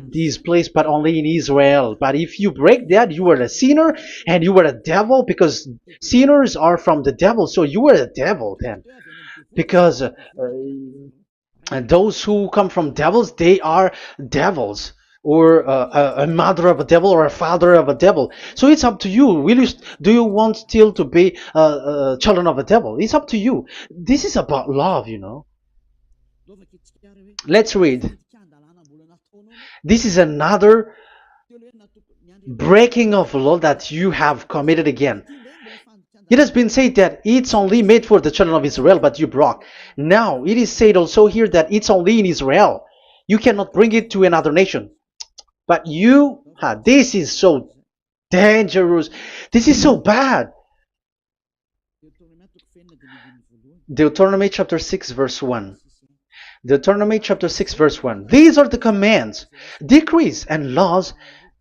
these places, but only in Israel. But if you break that, you are a sinner and you are a devil, because sinners are from the devil. So you are a devil then, because and those who come from devils, they are devils, or a mother of a devil, or a father of a devil. So it's up to you. Do you want still to be children of a devil? It's up to you. This is about love, you know. Let's read. This is another breaking of law that you have committed again. It has been said that it's only made for the children of Israel, but you broke. Now, it is said also here that it's only in Israel. You cannot bring it to another nation. But this is so dangerous. This is so bad. Deuteronomy chapter 6 verse 1. Deuteronomy chapter 6 verse 1. These are the commands, decrees, and laws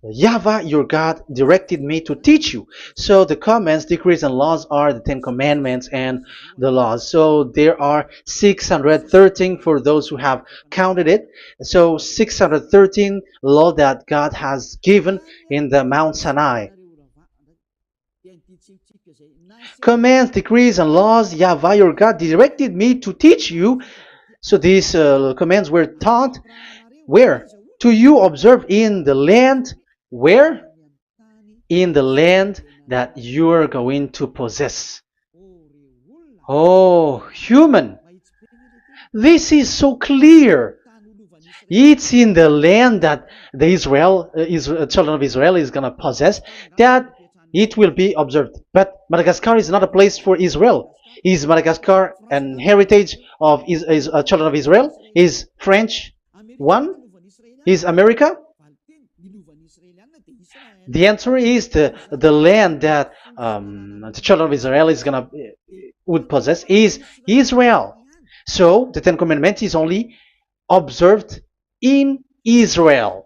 YAHVAH your God directed me to teach you. So the commands, decrees, and laws are the Ten Commandments and the laws. So there are 613 for those who have counted it. So 613 law that God has given in the Mount Sinai. Commands, decrees, and laws YAHVAH your God directed me to teach you. So these commands were taught where? To you observe in the land. Where? In the land that you are going to possess. Oh, human. This is so clear. It's in the land that the children of Israel is going to possess, that it will be observed. But Madagascar is not a place for Israel. Is Madagascar an heritage of children of Israel? Is French one? Is America? The answer is the land that the children of Israel would possess is Israel. So the Ten Commandments is only observed in Israel,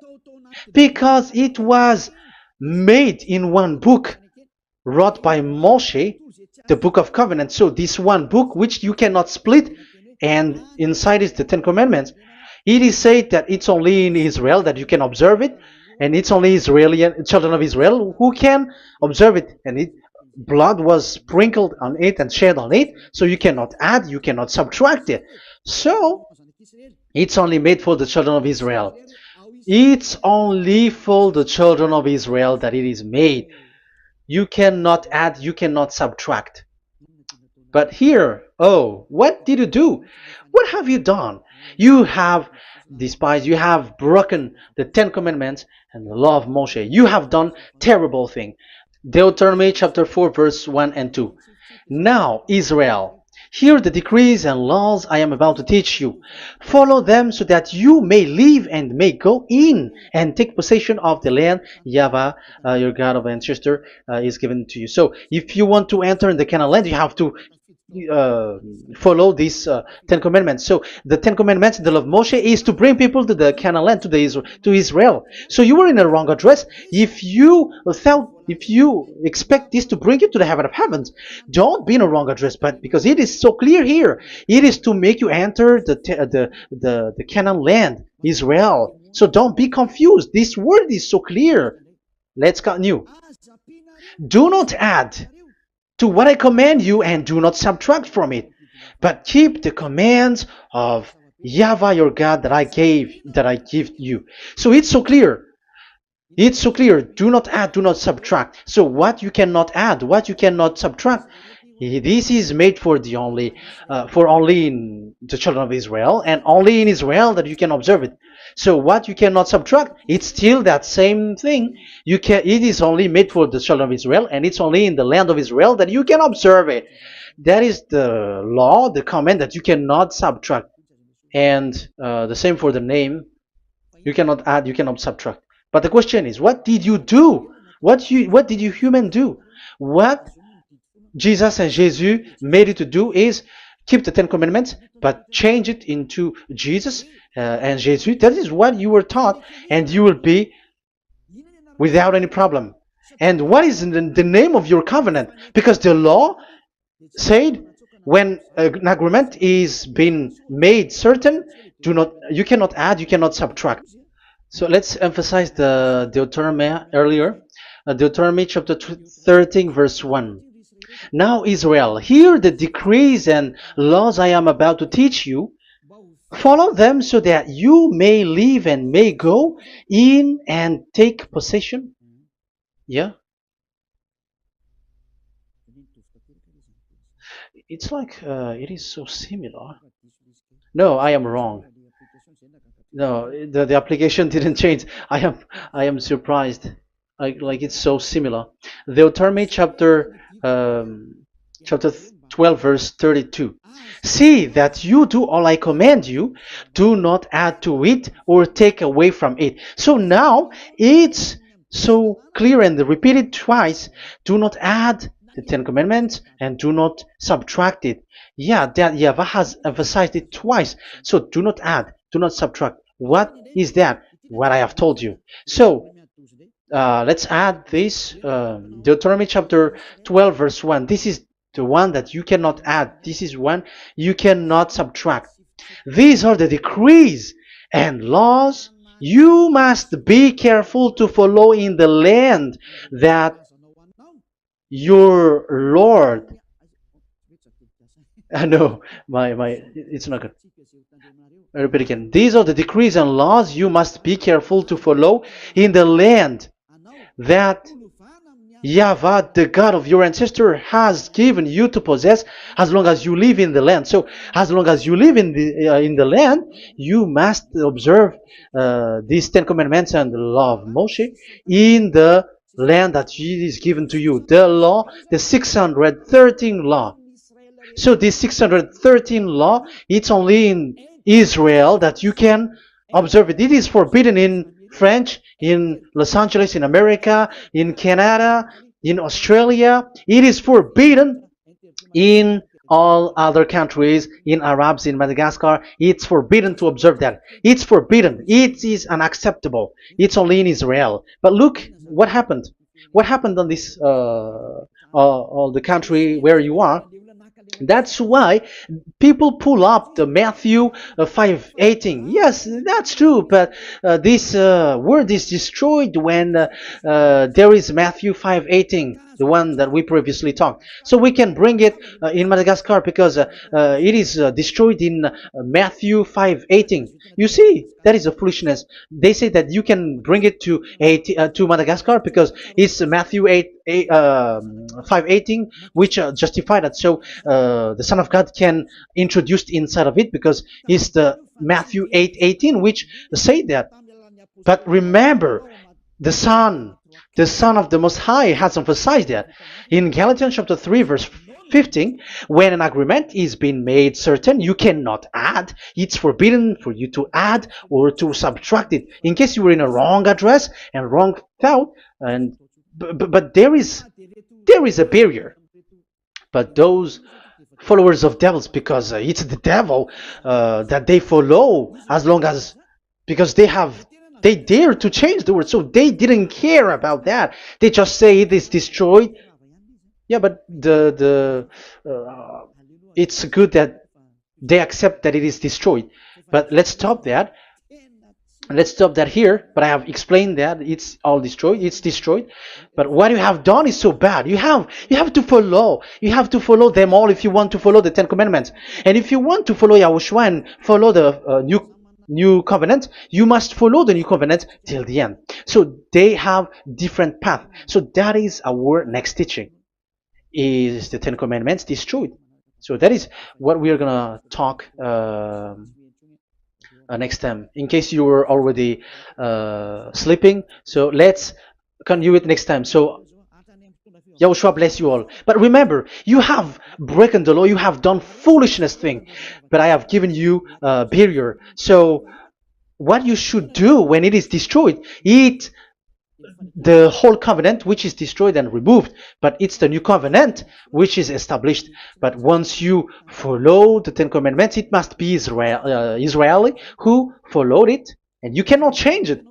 because it was made in one book wrote by Moshe, the Book of Covenant. So this one book, which you cannot split, and inside is the Ten Commandments. It is said that it's only in Israel that you can observe it, and it's only children of Israel who can observe it. And blood was sprinkled on it and shed on it, so you cannot add, you cannot subtract it. So it's only made for the children of Israel. It's only for the children of Israel that it is made. You cannot add, you cannot subtract. But here, what did you do? What have you done? You have despised, you have broken the Ten Commandments and the law of Moshe. You have done terrible thing. Deuteronomy chapter 4 verse 1 and 2. Now, Israel, hear the decrees and laws I am about to teach you. Follow them so that you may live and may go in and take possession of the land YAHVAH, your God of ancestor, is given to you. So if you want to enter in the Canaan land, you have to uh, follow these Ten Commandments. So the Ten Commandments, the law of Moshe, is to bring people to the Canaan land, to Israel. So you were in a wrong address. If you expect this to bring you to the heaven of heavens, don't be in a wrong address. But because it is so clear here, it is to make you enter the Canaan land, Israel. So don't be confused. This word is so clear. Let's continue. Do not add to what I command you, and do not subtract from it, but keep the commands of YAHVAH your God that I give you. So it's so clear. It's so clear. Do not add, do not subtract. So what you cannot add, what you cannot subtract, this is made for only in the children of Israel, and only in Israel that you can observe it. So what you cannot subtract, it's still that same thing. It is only made for the children of Israel, and it's only in the land of Israel that you can observe it. That is the law, the command that you cannot subtract. And the same for the name. You cannot add, you cannot subtract. But the question is, what did you do? What did you human do? What Jesus and Jesus made you to do is keep the Ten Commandments, but change it into Jesus and Jesus. That is what you were taught, and you will be without any problem. And what is the name of your covenant? Because the law said when an agreement is being made certain, you cannot add, you cannot subtract. So let's emphasize the Deuteronomy earlier. Deuteronomy chapter 13, verse 1. Now, Israel, hear the decrees and laws I am about to teach you. Follow them so that you may live and may go in and take possession. Yeah? It's like it is so similar. No, I am wrong. No, the application didn't change. I am surprised. Like it's so similar. Deuteronomy chapter 12 verse 32. See that you do all I command you. Do not add to it or take away from it. So now it's so clear and repeated twice. Do not add the Ten Commandments and do not subtract it. Yeah, that YAHVAH has emphasized it twice. So do not add, do not subtract. What is that? What I have told you. So let's add this Deuteronomy chapter 12 verse 1. This is the one that you cannot add. This is one you cannot subtract. These are the decrees and laws you must be careful to follow in the land that your Lord. No, it's not good. I repeat again. These are the decrees and laws you must be careful to follow in the land that YAHVAH, the God of your ancestor, has given you to possess as long as you live in the land. So, as long as you live in the land, you must observe these Ten Commandments and the law of Moshe in the land that is given to you. The law, the 613 law. So this 613 law, it's only in Israel that you can observe it. It is forbidden in French, in Los Angeles, in America, in Canada, in Australia. It is forbidden in all other countries, in Arabs, in Madagascar. It's forbidden to observe that. It's forbidden. It is unacceptable. It's only in Israel. But look what happened. What happened on this, all the country where you are? That's why people pull up the Matthew 5:18. Yes, that's true, but this word is destroyed when there is Matthew 5:18, the one that we previously talked. So we can bring it in Madagascar because it is destroyed in Matthew 5:18. You see, that is a foolishness. They say that you can bring it to Madagascar because it's Matthew 5:18, which justify that. So the Son of God can introduce inside of it because it's the Matthew 8:18 which say that. But remember, the Son of the Most High has emphasized that in Galatians chapter 3 verse 15, when an agreement is being made certain, you cannot add. It's forbidden for you to add or to subtract it. In case you were in a wrong address and wrong thought, but there is a barrier. But those followers of devils, because it's the devil that they follow, as long as, because they dare to change the word, so they didn't care about that. They just say it is destroyed. Yeah, but it's good that they accept that it is destroyed. But let's stop that here. But I have explained that it's all destroyed. It's destroyed. But what you have done is so bad. You have to follow. You have to follow them all if you want to follow the Ten Commandments. And if you want to follow Yahushua and follow the new covenant, you must follow the new covenant till the end. So they have different path. So that is our next teaching. Is the Ten Commandments destroyed? So that is what we are gonna talk next time. In case you were already sleeping, so let's continue it next time. So Yahushua bless you all. But remember, you have broken the law, you have done foolishness thing, but I have given you a barrier. So what you should do when it is destroyed, it the whole covenant which is destroyed and removed, but it's the new covenant which is established. But once you follow the Ten Commandments, it must be Israeli who followed it, and you cannot change it.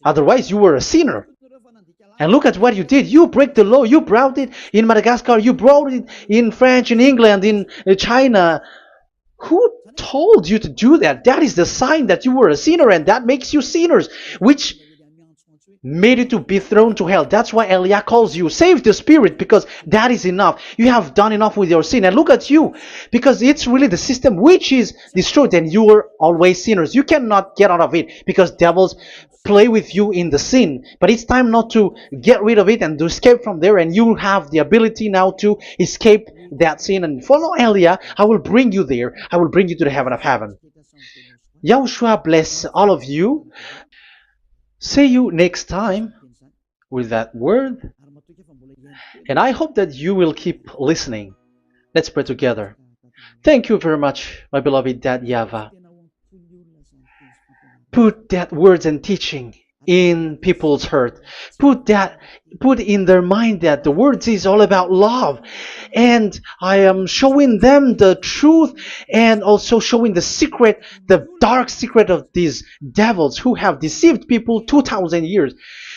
Otherwise, you were a sinner. And look at what you did. You break the law. You brought it in Madagascar. You brought it in France, in England, in China. Who told you to do that? That is the sign that you were a sinner, and that makes you sinners, which made you to be thrown to hell. That's why Elia calls you, save the spirit, because that is enough. You have done enough with your sin. And look at you, because it's really the system which is destroyed, and you were always sinners. You cannot get out of it, because devils play with you in the sin. But it's time not to get rid of it and to escape from there, and you have the ability now to escape that sin and follow Elia. I will bring you there. I will bring you to the heaven of heaven. Yahushua bless all of you. See you next time with that word. And I hope that you will keep listening. Let's pray together. Thank you very much, my beloved Dad YAHVAH. Put that words and teaching in people's heart. Put in their mind that the words is all about love. And I am showing them the truth, and also showing the secret, the dark secret of these devils who have deceived people 2,000 years.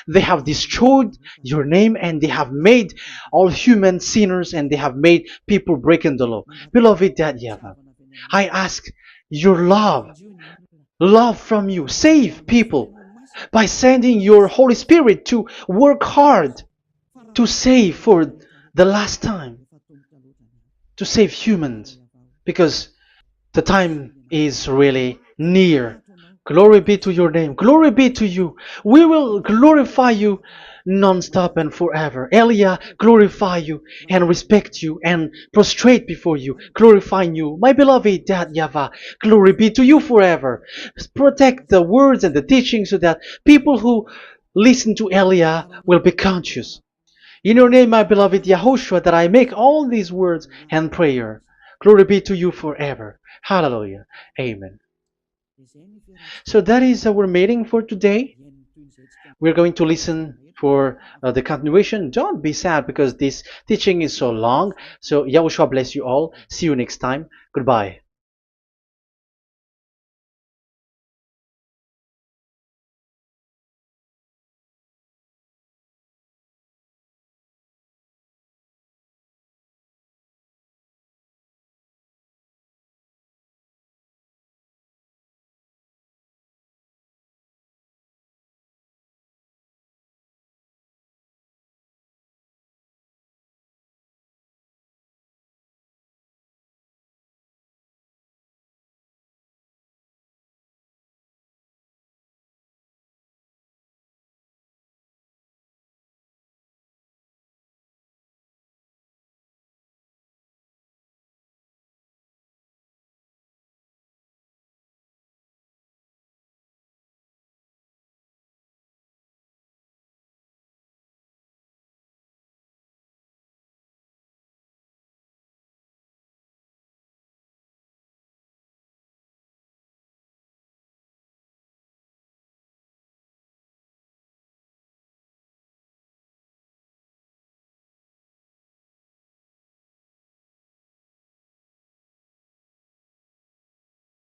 They have destroyed your name, and they have made all human sinners, and they have made people breaking the law. Beloved Dad YAHVAH, I ask your love from you. Save people by sending your Holy Spirit to work hard to save for the last time, to save humans, because the time is really near. Glory be to your name. Glory be to you. We will glorify you non-stop and forever. Elia, glorify you and respect you and prostrate before you, glorifying you. My beloved Dad YAHVAH, glory be to you forever. Protect the words and the teaching so that people who listen to Elia will be conscious. In your name, my beloved YAHOSHUAH, that I make all these words and prayer. Glory be to you forever. Hallelujah. Amen. So that is our meeting for today. We're going to listen for the continuation. Don't be sad because this teaching is so long. So Yahushua bless you all. See you next time. Goodbye.